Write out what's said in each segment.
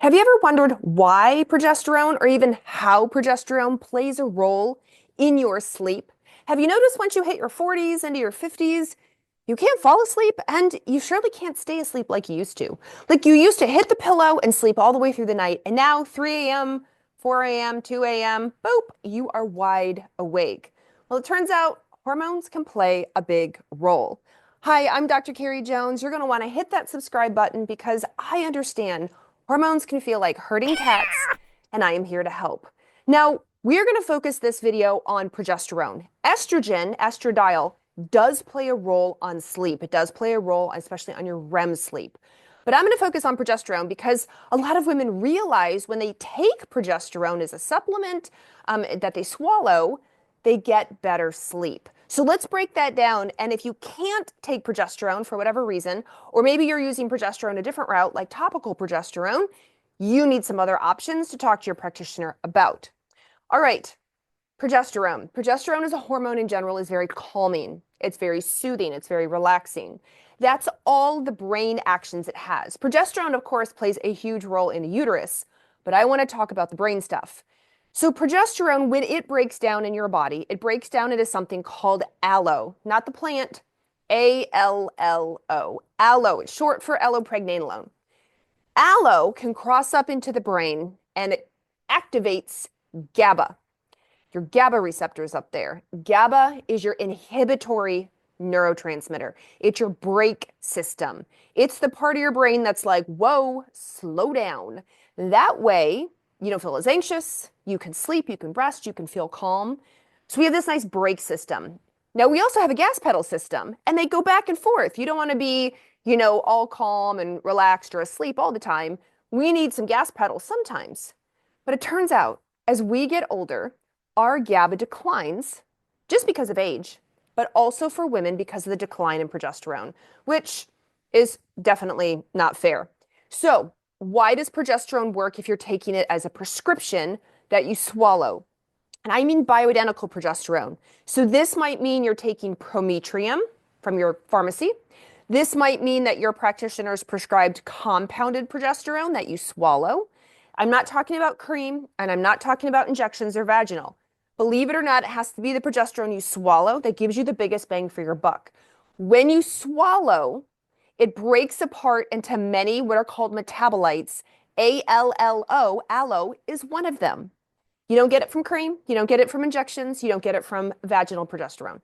Have you ever wondered why progesterone or even how progesterone plays a role in your sleep? Have you noticed once you hit your 40s into your 50s, you can't fall asleep and you surely can't stay asleep like you used to? Like you used to hit the pillow and sleep all the way through the night, and now 3 a.m., 4 a.m., 2 a.m., boop, you are wide awake. Well, it turns out hormones can play a big role. Hi, I'm Dr. Carrie Jones. You're going to want to hit that subscribe button because I understand hormones can feel like herding cats, and I am here to help. Now, we're going to focus this video on progesterone. Estrogen, estradiol, does play a role on sleep. It does play a role, especially on your REM sleep. But I'm going to focus on progesterone because a lot of women realize when they take progesterone as a supplement that they swallow, they get better sleep. So let's break that down. And if you can't take progesterone for whatever reason, or maybe you're using progesterone a different route, like topical progesterone, you need some other options to talk to your practitioner about. All right, progesterone. Progesterone as a hormone in general is very calming. It's very soothing. It's very relaxing. That's all the brain actions it has. Progesterone, of course, plays a huge role in the uterus, but I want to talk about the brain stuff. So progesterone, when it breaks down in your body, it breaks down into something called allo, not the plant, A-L-L-O. Allo, it's short for allopregnanolone. Allo can cross up into the brain and it activates GABA. Your GABA receptors up there. GABA is your inhibitory neurotransmitter. It's your brake system. It's the part of your brain that's like, whoa, slow down. That way, you don't feel as anxious. You can sleep, you can rest, you can feel calm. So we have this nice brake system. Now we also have a gas pedal system, and they go back and forth. You don't want to be, all calm and relaxed or asleep all the time. We need some gas pedals sometimes. But it turns out, as we get older, our GABA declines just because of age, but also for women because of the decline in progesterone, which is definitely not fair. So why does progesterone work if you're taking it as a prescription that you swallow? And I mean bioidentical progesterone. So this might mean you're taking Prometrium from your pharmacy. This might mean that your practitioner's prescribed compounded progesterone that you swallow. I'm not talking about cream, and I'm not talking about injections or vaginal. Believe it or not, it has to be the progesterone you swallow that gives you the biggest bang for your buck. When you swallow, it breaks apart into many what are called metabolites. A-L-L-O, allo, is one of them. You don't get it from cream, you don't get it from injections, you don't get it from vaginal progesterone.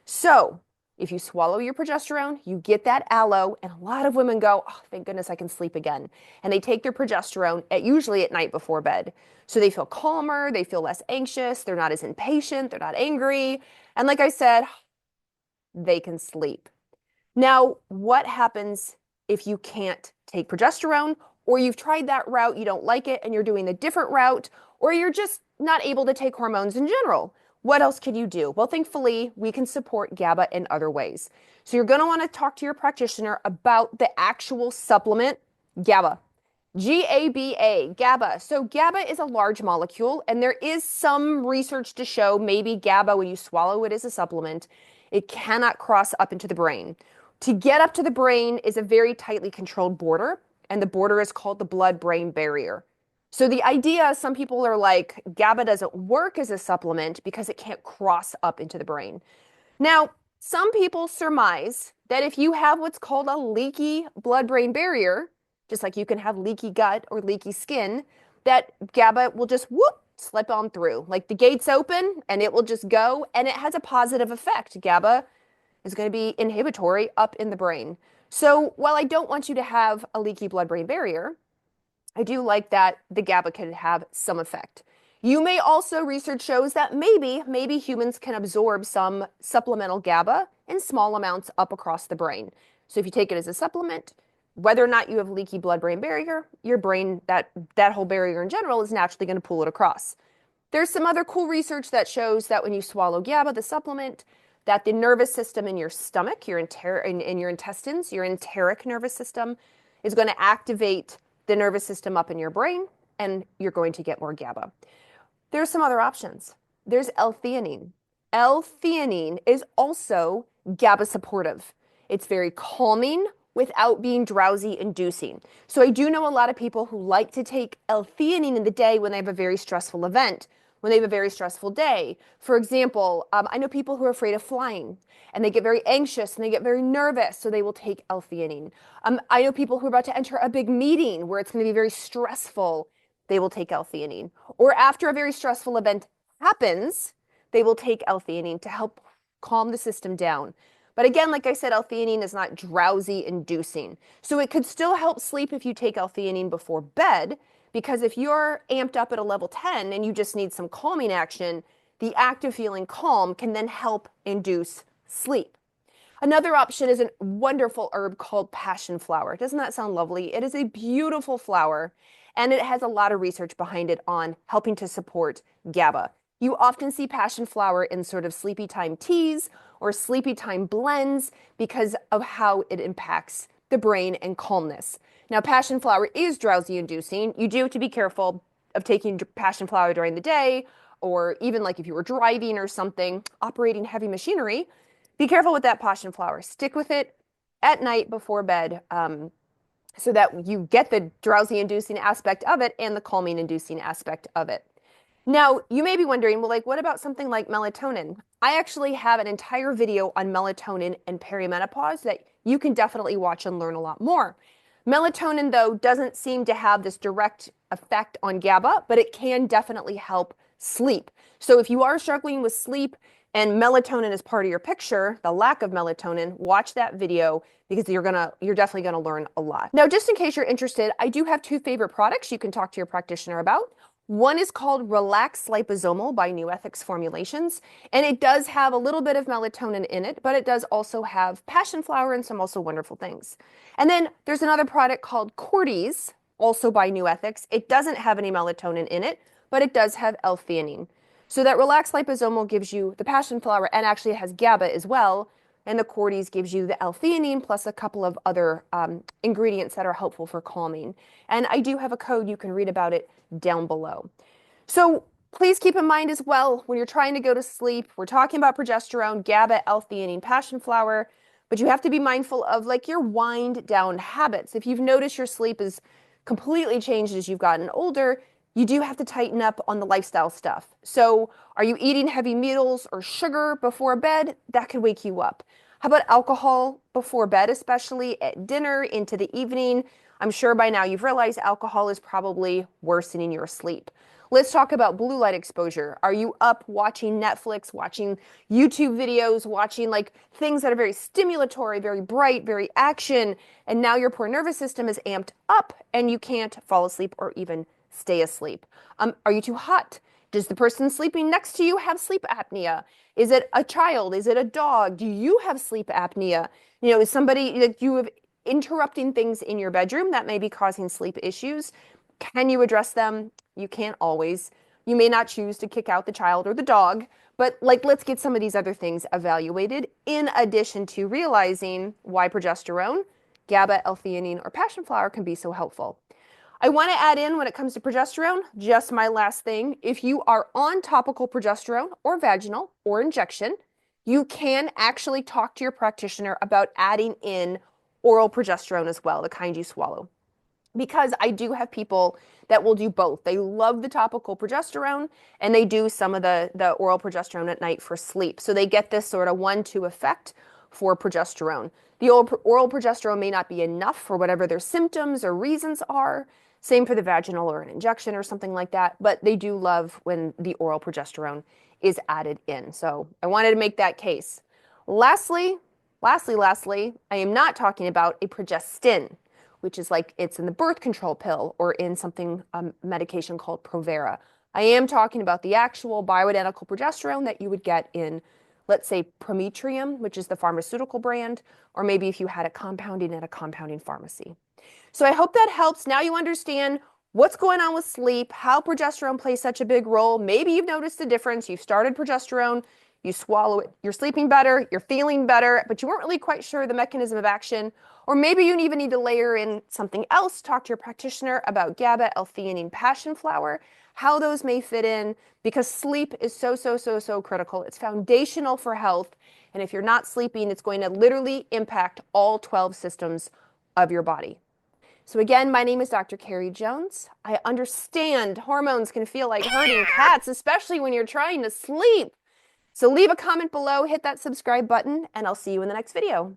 So if you swallow your progesterone, you get that allo, and a lot of women go, oh, thank goodness I can sleep again. And they take their progesterone usually at night before bed. So they feel calmer, they feel less anxious, they're not as impatient, they're not angry. And like I said, they can sleep. Now, what happens if you can't take progesterone, or you've tried that route, you don't like it, and you're doing a different route, or you're just not able to take hormones in general? What else can you do? Well, thankfully, we can support GABA in other ways. So you're going to want to talk to your practitioner about the actual supplement, GABA. G-A-B-A, GABA. So GABA is a large molecule, and there is some research to show maybe GABA, when you swallow it as a supplement, it cannot cross up into the brain. To get up to the brain is a very tightly controlled border, and the border is called the blood-brain barrier. So the idea, some people are like, GABA doesn't work as a supplement because it can't cross up into the brain. Now, some people surmise that if you have what's called a leaky blood-brain barrier, just like you can have leaky gut or leaky skin, that GABA will just whoop, slip on through. Like the gates open and it will just go, and it has a positive effect. GABA is going to be inhibitory up in the brain. So while I don't want you to have a leaky blood-brain barrier, I do like that the GABA can have some effect. You may also, research shows that maybe humans can absorb some supplemental GABA in small amounts up across the brain. So if you take it as a supplement, whether or not you have leaky blood-brain barrier, your brain, that whole barrier in general, is naturally going to pull it across. There's some other cool research that shows that when you swallow GABA, the supplement, that the nervous system in your stomach, in your intestines, your enteric nervous system, is going to activate the nervous system up in your brain, and you're going to get more GABA. There's some other options. There's L-theanine. L-theanine is also GABA supportive. It's very calming without being drowsy inducing. So I do know a lot of people who like to take L-theanine in the day when they have a very stressful event, when they have a very stressful day. For example, I know people who are afraid of flying and they get very anxious and they get very nervous, so they will take L-theanine. I know people who are about to enter a big meeting where it's going to be very stressful. They will take L-theanine. Or after a very stressful event happens, they will take L-theanine to help calm the system down. But again, like I said, L-theanine is not drowsy inducing. So it could still help sleep if you take L-theanine before bed, because if you're amped up at a level 10 and you just need some calming action, the act of feeling calm can then help induce sleep. Another option is a wonderful herb called passion flower. Doesn't that sound lovely? It is a beautiful flower, and it has a lot of research behind it on helping to support GABA. You often see passion flower in sort of sleepy time teas or sleepy time blends because of how it impacts the brain and calmness. Now, passion flower is drowsy inducing. You do have to be careful of taking passion flower during the day, or even like if you were driving or something, operating heavy machinery. Be careful with that passion flower. Stick with it at night before bed, so that you get the drowsy inducing aspect of it and the calming inducing aspect of it. Now, you may be wondering, well, like, what about something like melatonin? I actually have an entire video on melatonin and perimenopause that you can definitely watch and learn a lot more. Melatonin, though, doesn't seem to have this direct effect on GABA, but it can definitely help sleep. So if you are struggling with sleep and melatonin is part of your picture, the lack of melatonin, watch that video because you're definitely gonna learn a lot. Now, just in case you're interested, I do have two favorite products you can talk to your practitioner about. One is called Relax Liposomal by New Ethics Formulations, and it does have a little bit of melatonin in it, but it does also have passion flower and some also wonderful things. And then there's another product called Cordy's, also by New Ethics. It doesn't have any melatonin in it, but it does have L-theanine. So that Relax Liposomal gives you the passion flower and actually it has GABA as well, and the Cordy's gives you the L-theanine plus a couple of other ingredients that are helpful for calming. And I do have a code, you can read about it down below. So please keep in mind as well, when you're trying to go to sleep, we're talking about progesterone, GABA, L-theanine, passion flower, but you have to be mindful of like your wind down habits. If you've noticed your sleep is completely changed as you've gotten older, you do have to tighten up on the lifestyle stuff. So are you eating heavy meals or sugar before bed? That could wake you up. How about alcohol before bed, especially at dinner into the evening? I'm sure by now you've realized alcohol is probably worsening your sleep. Let's talk about blue light exposure. Are you up watching Netflix, watching YouTube videos, watching like things that are very stimulatory, very bright, very action, and now your poor nervous system is amped up and you can't fall asleep or even stay asleep? Are you too hot? Does the person sleeping next to you have sleep apnea? Is it a child? Is it a dog? Do you have sleep apnea? You know, is somebody that you have interrupting things in your bedroom that may be causing sleep issues? Can you address them? You can't always. You may not choose to kick out the child or the dog, but like let's get some of these other things evaluated in addition to realizing why progesterone, GABA, L-theanine, or passion flower can be so helpful. I want to add in when it comes to progesterone, just my last thing. If you are on topical progesterone or vaginal or injection, you can actually talk to your practitioner about adding in oral progesterone as well, the kind you swallow. Because I do have people that will do both. They love the topical progesterone and they do some of the oral progesterone at night for sleep. So they get this sort of 1-2 effect for progesterone. The oral progesterone may not be enough for whatever their symptoms or reasons are. Same for the vaginal or an injection or something like that, but they do love when the oral progesterone is added in. So I wanted to make that case. Lastly, I am not talking about a progestin, which is like it's in the birth control pill or in something, medication called Provera. I am talking about the actual bioidentical progesterone that you would get in, let's say, Prometrium, which is the pharmaceutical brand, or maybe if you had it compounding at a compounding pharmacy. So I hope that helps. Now you understand what's going on with sleep, how progesterone plays such a big role. Maybe you've noticed a difference. You've started progesterone, you swallow it, you're sleeping better, you're feeling better, but you weren't really quite sure the mechanism of action. Or maybe you even need to layer in something else, talk to your practitioner about GABA, L-theanine, passion flower, how those may fit in, because sleep is so critical. It's foundational for health. And if you're not sleeping, it's going to literally impact all 12 systems of your body. So again, my name is Dr. Carrie Jones. I understand hormones can feel like herding cats, especially when you're trying to sleep. So leave a comment below, hit that subscribe button, and I'll see you in the next video.